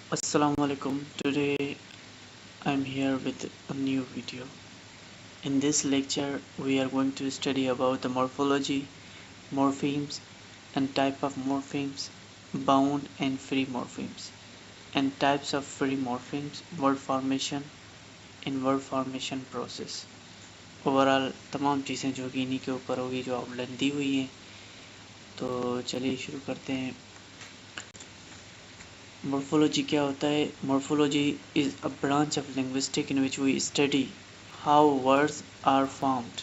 Assalamualaikum. Today I'm here with a new video. In this lecture, we are going to study about the morphology, morphemes, and type of morphemes, bound and free morphemes, and types of free morphemes, word formation in word formation process. Overall तमाम चीज़ें जो कि इन्हीं के ऊपर होगी जो outline दी हुई हैं। तो चलिए शुरू करते हैं। Morphology क्या होता है? Morphology is a branch of linguistics in which we study how words are formed.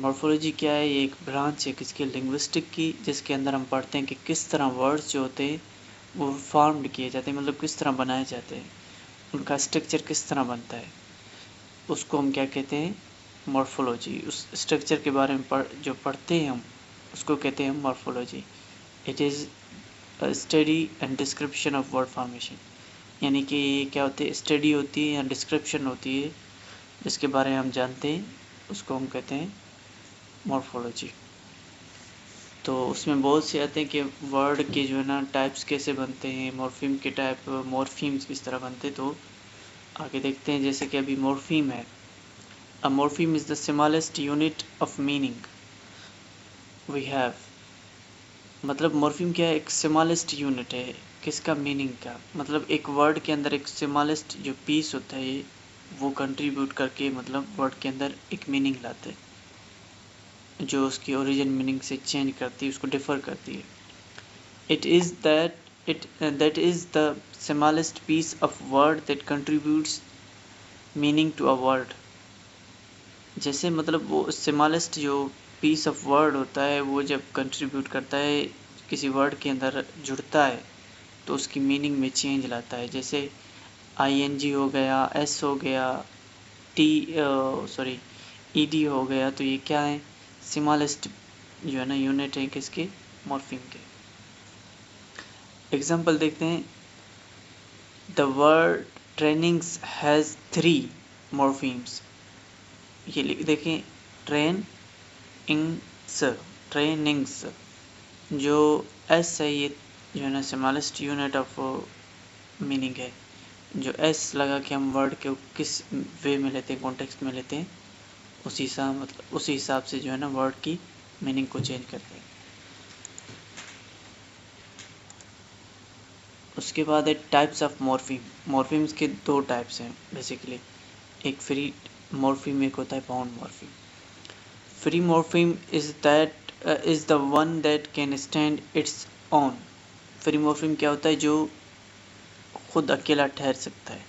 Morphology क्या है? ये एक ब्रांच है किसके लिंग्विस्टिक की, जिसके अंदर हम पढ़ते हैं कि किस तरह वर्ड्स जो होते हैं वो फॉर्म्ड किए जाते हैं, मतलब किस तरह बनाए जाते हैं, उनका स्ट्रक्चर किस तरह बनता है, उसको हम क्या कहते हैं? मॉर्फोलॉजी। उस स्ट्रक्चर के बारे में जो पढ़ते हैं हम उसको कहते हैं morphology. It is study and description of word formation, यानी कि ये क्या होती है? स्टडी होती है या डिस्क्रिप्शन होती है जिसके बारे में हम जानते हैं, उसको हम कहते हैं मॉर्फोलॉजी। तो उसमें बहुत से आते हैं कि वर्ड के जो है ना टाइप्स कैसे बनते हैं, मॉर्फीम के टाइप, मॉर्फीम्स किस तरह बनते हैं। तो आगे देखते हैं। जैसे कि अभी मॉर्फीम है। A morpheme is the smallest unit of meaning we have. मतलब मॉर्फीम क्या है? एक स्मॉलेस्ट यूनिट है किसका? मीनिंग का। मतलब एक वर्ड के अंदर एक स्मॉलेस्ट जो पीस होता है वो कंट्रीब्यूट करके मतलब वर्ड के अंदर एक मीनिंग लाते हैं, जो उसकी ओरिजिन मीनिंग से चेंज करती है, उसको डिफर करती है। That is the smallest piece of word that contributes meaning to a word. जैसे मतलब वो स्मॉलेस्ट जो पीस ऑफ वर्ड होता है वो जब कंट्रीब्यूट करता है किसी वर्ड के अंदर, जुड़ता है तो उसकी मीनिंग में चेंज लाता है। जैसे ing हो गया, s हो गया, ed हो गया, तो ये क्या है? स्मॉलेस्ट जो है ना यूनिट है किसके? मॉर्फीम के। एग्जाम्पल देखते हैं। The word trainings has 3 morphemes. ये लिख देखें, ट्रेनिंग्स। जो एस है ये जो है ना स्मॉलेस्ट यूनिट ऑफ मीनिंग है। जो एस लगा के हम वर्ड के किस वे में लेते हैं, कॉन्टेक्स्ट में लेते हैं, उसी हिसाब से जो है ना वर्ड की मीनिंग को चेंज करते हैं। उसके बाद है टाइप्स ऑफ मॉर्फीम। मॉर्फीम्स के 2 टाइप्स हैं बेसिकली। एक फ्री मॉर्फीम, एक होता है bound morpheme. Free morpheme is the one that can stand its own. Free morpheme क्या होता है? जो खुद अकेला ठहर सकता है,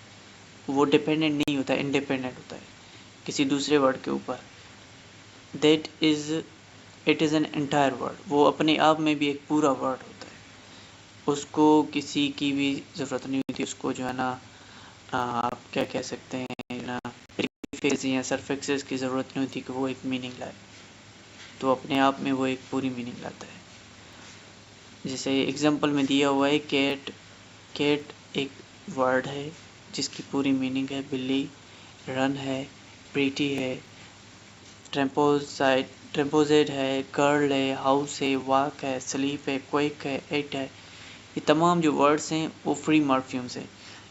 वो डिपेंडेंट नहीं होता है, इंडिपेंडेंट होता है किसी दूसरे वर्ड के ऊपर। It is an entire word. वो अपने आप में भी एक पूरा वर्ड होता है, उसको किसी की भी ज़रूरत नहीं होती। उसको जो है ना आप क्या कह सकते हैं ना, प्रीफिक्स या सरफिक्सेस की ज़रूरत नहीं होती कि वो एक मीनिंग लाए, तो अपने आप में वो एक पूरी मीनिंग लाता है। जैसे एग्जांपल में दिया हुआ है कैट। कैट एक वर्ड है जिसकी पूरी मीनिंग है बिल्ली। रन है, प्रीटी है, ट्रेम्पोजेड है, कर्ल है, हाउस है, वॉक है, स्लीप है, क्वेक है, एट है। ये तमाम जो वर्ड्स हैं वो फ्री मॉर्फीम्स हैं,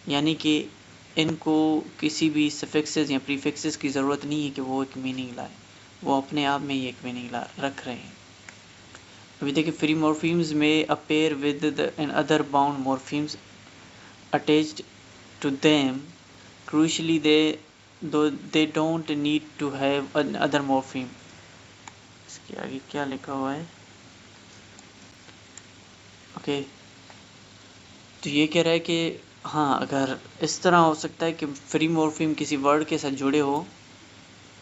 यानी कि इनको किसी भी सफिक्सेस या प्रीफिक्सेस की ज़रूरत नहीं है कि वो एक मीनिंग लाए, वो अपने आप में ही एक मीनिंग रख रहे हैं। अभी देखिए, फ्री मॉर्फीम्स में appear with the and other bound morphemes attached to them. Crucially they don't need to have another morpheme. इसके आगे क्या लिखा हुआ है? ओके, तो ये कह रहा है कि हाँ, अगर इस तरह हो सकता है कि फ्री मॉर्फीम किसी वर्ड के साथ जुड़े हो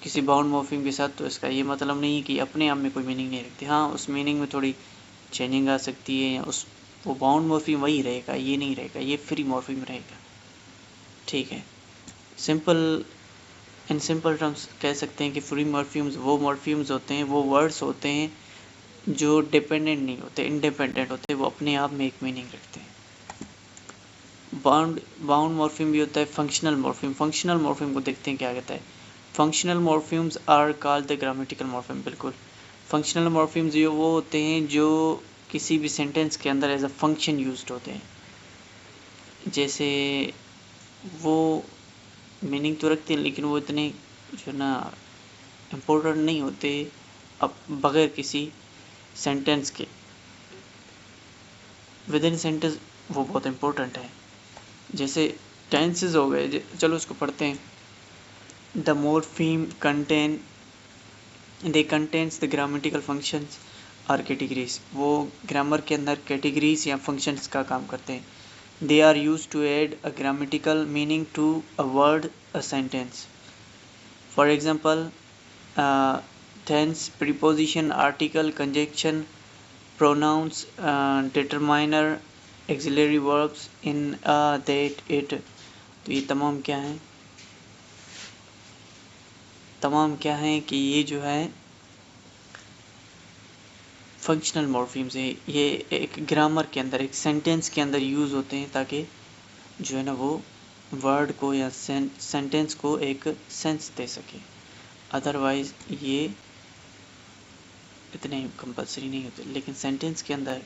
किसी बाउंड मॉर्फीम के साथ, तो इसका ये मतलब नहीं है कि अपने आप में कोई मीनिंग नहीं रखती। हाँ, उस मीनिंग में थोड़ी चेंजिंग आ सकती है, या वो बाउंड मॉर्फीम वही रहेगा, ये नहीं रहेगा, ये फ्री मॉर्फीम रहेगा। ठीक है। इन सिंपल टर्म्स कह सकते हैं कि फ्री मॉर्फीम्स वो मॉर्फीम्स होते हैं, वो वर्ड्स होते हैं जो डिपेंडेंट नहीं होते, इंडिपेंडेंट होते, वो अपने आप में एक मीनिंग रखते हैं। बाउंड मॉर्फीम भी होता है फंक्शनल मॉर्फीम। फंक्शनल मॉर्फीम को देखते हैं क्या कहता है। Functional morphemes are called the grammatical morpheme. बिल्कुल, फंक्शनल मॉर्फीम्स जो वो होते हैं जो किसी भी सेंटेंस के अंदर एज अ फंक्शन यूज्ड होते हैं। जैसे वो मीनिंग तो रखते हैं लेकिन वो इतने जो ना इम्पोर्टेंट नहीं होते अब बगैर किसी सेंटेंस के। विद इन सेंटेंस वो बहुत इम्पोर्टेंट है। जैसे टेंसेस हो गए, चलो उसको पढ़ते हैं। The morpheme contain they contains the grammatical functions or categories. वो ग्रामर के अंदर कैटेगरीज या फंक्शंस का काम करते हैं। They are use to add a grammatical meaning to a word a sentence. For example tense, preposition, article, conjunction, pronouns, determiner, auxiliary verbs, in, that, it। तो ये तमाम क्या हैं? तमाम क्या हैं कि ये जो है फंक्शनल मॉर्फीम्स है। ये एक ग्रामर के अंदर, एक सेंटेंस के अंदर यूज़ होते हैं ताकि जो है ना वो वर्ड को या सेंटेंस को एक सेंस दे सके। अदरवाइज ये इतने कंपलसरी नहीं होते, लेकिन सेंटेंस के अंदर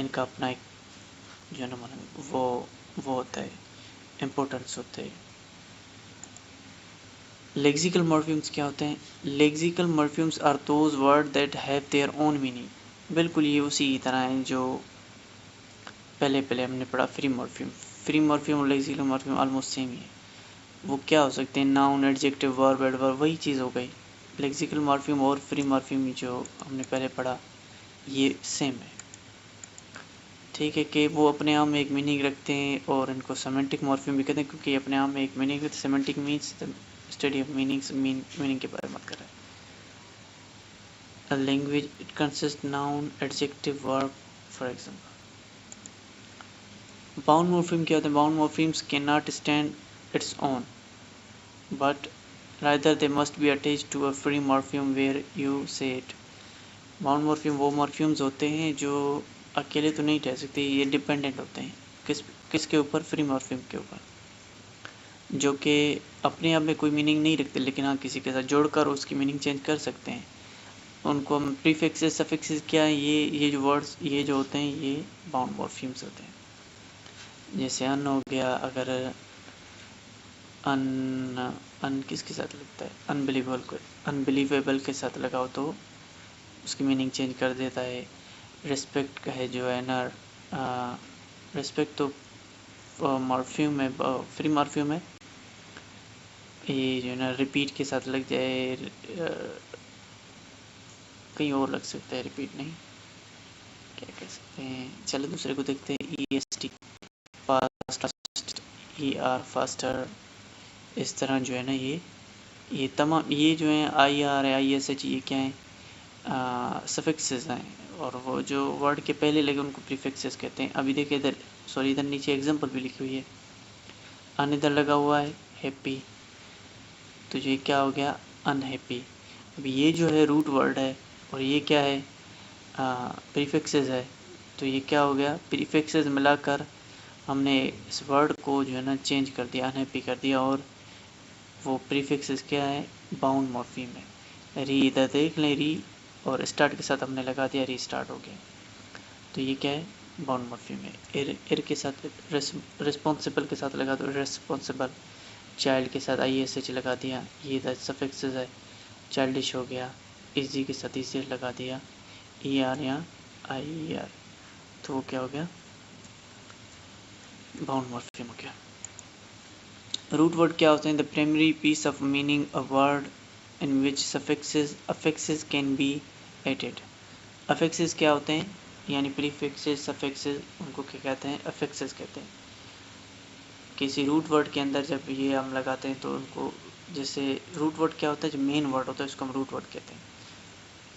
इनका अपना एक जो है ना वो होता है, इम्पोर्टेंस होते हैं। लेक्सिकल मॉर्फीम्स क्या होते हैं? Lexical morphemes are those word that have their own meaning. बिल्कुल ये उसी की तरह है जो पहले हमने पढ़ा फ्री मॉर्फीम। फ्री मॉर्फीम और लेक्सिकल मॉर्फीम ऑलमोस्ट सेम ही है। वो क्या हो सकते हैं? नाउन, एडजेक्टिव, वर्ब, एडवर्ब, वही चीज़ हो गई। लेक्सिकल मॉर्फीम और फ्री मॉर्फीम जो हमने पहले पढ़ा ये सेम है। ठीक है कि वो अपने आप में एक मीनिंग रखते हैं और इनको सेमेंटिक मॉर्फीम भी कहते हैं क्योंकि अपने आप में एक मीनिंग रखते हैं। Semantic means study of meaning के बारे में बात कर रहे हैं। A language it consists noun, adjective, verb, for example. Bound morpheme क्या होते हैं? Bound morphemes cannot stand its own, but rather they must be attached to a free morpheme where you say it. Bound morpheme वो morphemes होते हैं जो अकेले तो नहीं रह सकते, ये डिपेंडेंट होते हैं किसके ऊपर? फ्री मॉर्फीम के ऊपर, जो कि अपने आप में कोई मीनिंग नहीं रखते लेकिन हाँ किसी के साथ जोड़कर उसकी मीनिंग चेंज कर सकते हैं। उनको हम प्रीफिक्सेस सफिक्सेस क्या है, ये जो वर्ड्स ये जो होते हैं ये बाउंड मॉर्फीम्स होते हैं। जैसे अन हो गया, अगर अन किसके साथ लगता है? अनबिलीवेबल के साथ लगाओ तो उसकी मीनिंग चेंज कर देता है। रिस्पेक्ट का है जो है ना, रिस्पेक्ट तो मॉर्फीम है, फ्री मॉर्फीम है। ये जो है ना रिपीट के साथ लग जाए, कहीं और लग सकता है, रिपीट नहीं, क्या कह सकते हैं, चलो दूसरे को देखते हैं। EST फास्ट, ER फास्टर, इस तरह जो है ना ये तमाम ये जो है IR है, ISH, ये क्या है? सफिक्सेस हैं और वो जो वर्ड के पहले लगे उनको प्रीफिक्सेस कहते हैं। अभी देखिए इधर, सॉरी इधर नीचे एग्जांपल भी लिखी हुई है। अन इधर लगा हुआ है हैप्पी, तो ये क्या हो गया? अनहैप्पी। अब ये जो है रूट वर्ड है और ये क्या है? प्रीफिक्सेस है, तो ये क्या हो गया? प्रीफिक्सेस मिलाकर हमने इस वर्ड को जो है ना चेंज कर दिया, अनहैप्पी कर दिया, और वो प्रीफिक्सेस क्या है? बाउंड मॉर्फीम है। री इधर देख लें, री और स्टार्ट के साथ हमने लगा दिया, री स्टार्ट हो गया, तो ये क्या है? बाउंड मॉर्फीम है। एर के साथ रिस्पॉन्सिबल के साथ लगा दो, रिस्पॉन्सिबल। चाइल्ड के साथ ISH लगा दिया, ये इधर सफिक्सेस है, चाइल्डिश हो गया। इजी के साथ इजी लगा दिया, ER या IER, तो वो क्या हो गया? बाउंड मॉर्फीम हो गया। रूट वर्ड क्या होते हैं? The primary piece of meaning a word in which suffixes affixes can be added. Affixes क्या होते हैं? यानी प्रीफिक्सेस सफिक्सेस, उनको क्या कहते हैं? अफिक्सेस कहते हैं। किसी रूट वर्ड के अंदर जब ये हम लगाते हैं तो उनको, जैसे रूट वर्ड क्या होता है? जो मेन वर्ड होता है उसको हम रूट वर्ड कहते हैं।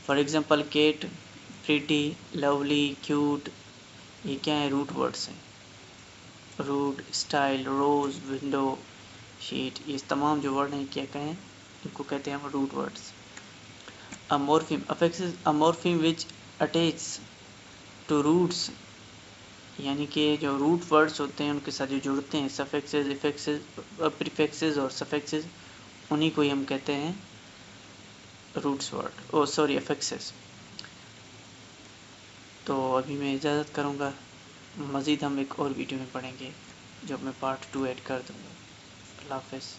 For example cat, pretty, lovely, cute, ये क्या है? रूट वर्ड्स हैं। Root, style, rose, window, sheet, ये तमाम जो वर्ड हैं क्या कहें? इनको कहते हैं हम root words. A morpheme affixes, a morpheme which attach to roots, यानी कि जो रूट वर्ड्स होते हैं उनके साथ जो जुड़ते हैं सफिक्सेस, इफिक्सेस, प्रीफिक्सेस और सफिक्सेस, उन्हीं को ही हम कहते हैं रूट्स वर्ड, ओ सॉरी अफिक्सेस। तो अभी मैं इजाज़त करूँगा, मज़ीद हम एक और वीडियो में पढ़ेंगे। जब मैं पार्ट 2 ऐड कर दूँगा। अल्लाह हाफ़िज़।